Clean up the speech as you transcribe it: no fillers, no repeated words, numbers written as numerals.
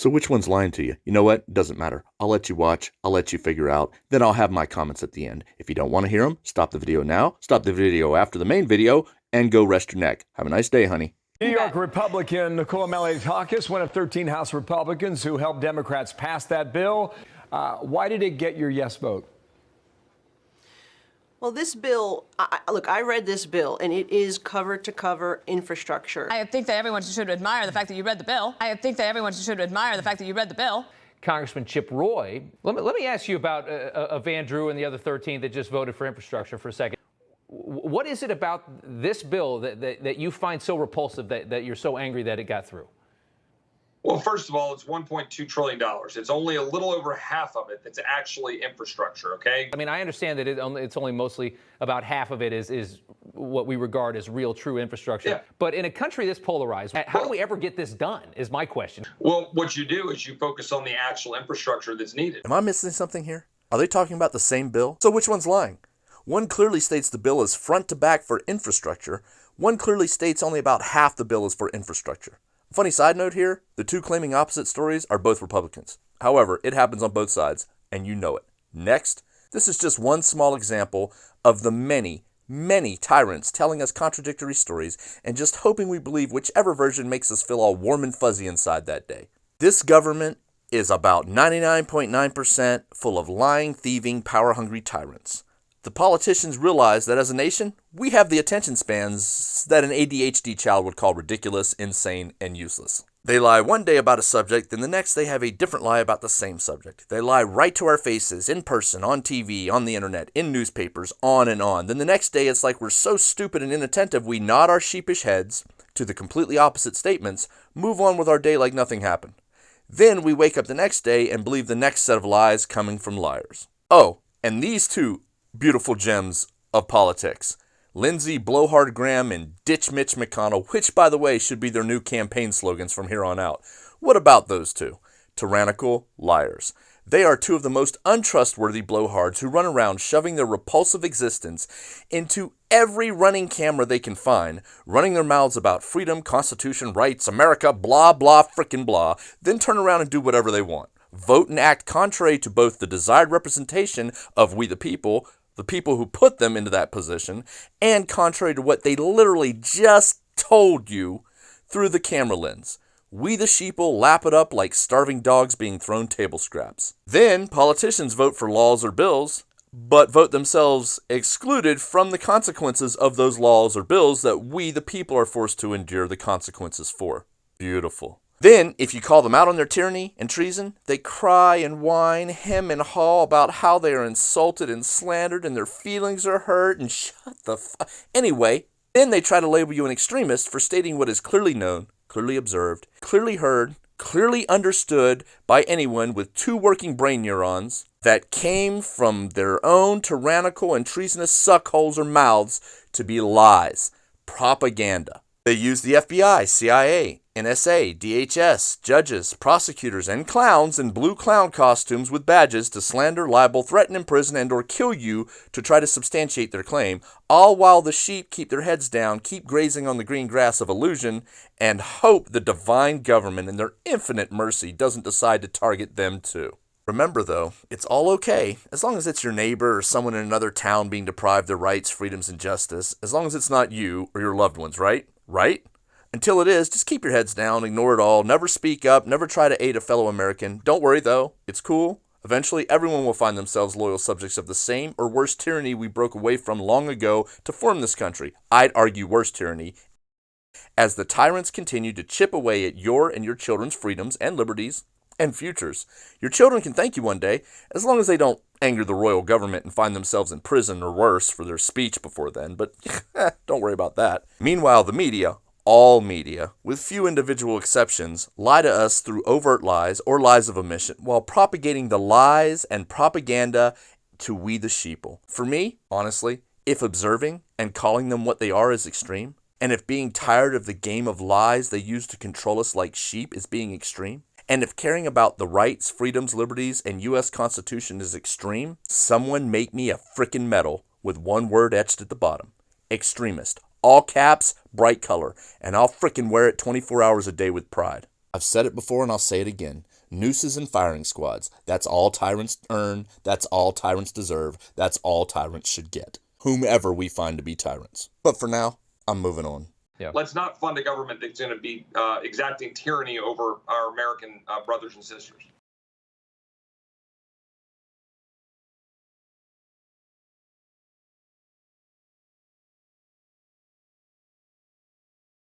So which one's lying to you? You know what? Doesn't matter. I'll let you watch. I'll let you figure out. Then I'll have my comments at the end. If you don't want to hear them, stop the video now. Stop the video after the main video and go rest your neck. Have a nice day, honey. New York Republican Nicole Malliotakis, one of 13 House Republicans who helped Democrats pass that bill. Why did it get your yes vote? Well, this bill, look, I read this bill, and it is cover-to-cover infrastructure. I think that everyone should admire the fact that you read the bill. Congressman Chip Roy, let me ask you about Van Drew and the other 13 that just voted for infrastructure for a second. What is it about this bill that you find so repulsive that you're so angry that it got through? Well, first of all, it's $1.2 trillion. It's only a little over half of it that's actually infrastructure, okay? I mean, I understand that it's only mostly about half of it is what we regard as real, true infrastructure. Yeah. But in a country this polarized, how do we ever get this done is my question. Well, what you do is you focus on the actual infrastructure that's needed. Am I missing something here? Are they talking about the same bill? So which one's lying? One clearly states the bill is front to back for infrastructure. One clearly states only about half the bill is for infrastructure. Funny side note here, the two claiming opposite stories are both Republicans. However, it happens on both sides, and you know it. Next, this is just one small example of the many, many tyrants telling us contradictory stories and just hoping we believe whichever version makes us feel all warm and fuzzy inside that day. This government is about 99.9% full of lying, thieving, power-hungry tyrants. The politicians realize that as a nation, we have the attention spans that an ADHD child would call ridiculous, insane, and useless. They lie one day about a subject, then the next they have a different lie about the same subject. They lie right to our faces, in person, on TV, on the internet, in newspapers, on and on. Then the next day it's like we're so stupid and inattentive we nod our sheepish heads to the completely opposite statements, move on with our day like nothing happened. Then we wake up the next day and believe the next set of lies coming from liars. Oh, and these two beautiful gems of politics, Lindsey Blowhard Graham and Ditch Mitch McConnell, which, by the way, should be their new campaign slogans from here on out. What about those two? Tyrannical liars. They are two of the most untrustworthy blowhards who run around shoving their repulsive existence into every running camera they can find, running their mouths about freedom, Constitution, rights, America, blah, blah, frickin' blah, then turn around and do whatever they want. Vote and act contrary to both the desired representation of we the people who put them into that position, and contrary to what they literally just told you through the camera lens. We the sheeple lap it up like starving dogs being thrown table scraps. Then politicians vote for laws or bills, but vote themselves excluded from the consequences of those laws or bills that we the people are forced to endure the consequences for. Beautiful. Then, if you call them out on their tyranny and treason, they cry and whine, hem and haw about how they are insulted and slandered and their feelings are hurt and shut the Anyway, then they try to label you an extremist for stating what is clearly known, clearly observed, clearly heard, clearly understood by anyone with two working brain neurons that came from their own tyrannical and treasonous suckholes or mouths to be lies, propaganda. They use the FBI, CIA, NSA, DHS, judges, prosecutors, and clowns in blue clown costumes with badges to slander, libel, threaten, imprison, and or kill you to try to substantiate their claim, all while the sheep keep their heads down, keep grazing on the green grass of illusion, and hope the divine government in their infinite mercy doesn't decide to target them too. Remember, though, it's all okay, as long as it's your neighbor or someone in another town being deprived their rights, freedoms, and justice, as long as it's not you or your loved ones, right? Right? Until it is, just keep your heads down, ignore it all, never speak up, never try to aid a fellow American. Don't worry, though, it's cool. Eventually, everyone will find themselves loyal subjects of the same or worse tyranny we broke away from long ago to form this country. I'd argue worse tyranny, as the tyrants continue to chip away at your and your children's freedoms and liberties and futures. Your children can thank you one day, as long as they don't anger the royal government and find themselves in prison or worse for their speech before then, but don't worry about that. Meanwhile, the media, all media, with few individual exceptions, lie to us through overt lies or lies of omission, while propagating the lies and propaganda to we the sheeple. For me, honestly, if observing and calling them what they are is extreme, and if being tired of the game of lies they use to control us like sheep is being extreme, and if caring about the rights, freedoms, liberties, and U.S. Constitution is extreme, someone make me a frickin' medal with one word etched at the bottom. Extremist. All caps, bright color, and I'll frickin' wear it 24 hours a day with pride. I've said it before and I'll say it again. Nooses and firing squads. That's all tyrants earn. That's all tyrants deserve. That's all tyrants should get. Whomever we find to be tyrants. But for now, I'm moving on. Yeah. Let's not fund a government that's going to be exacting tyranny over our American brothers and sisters.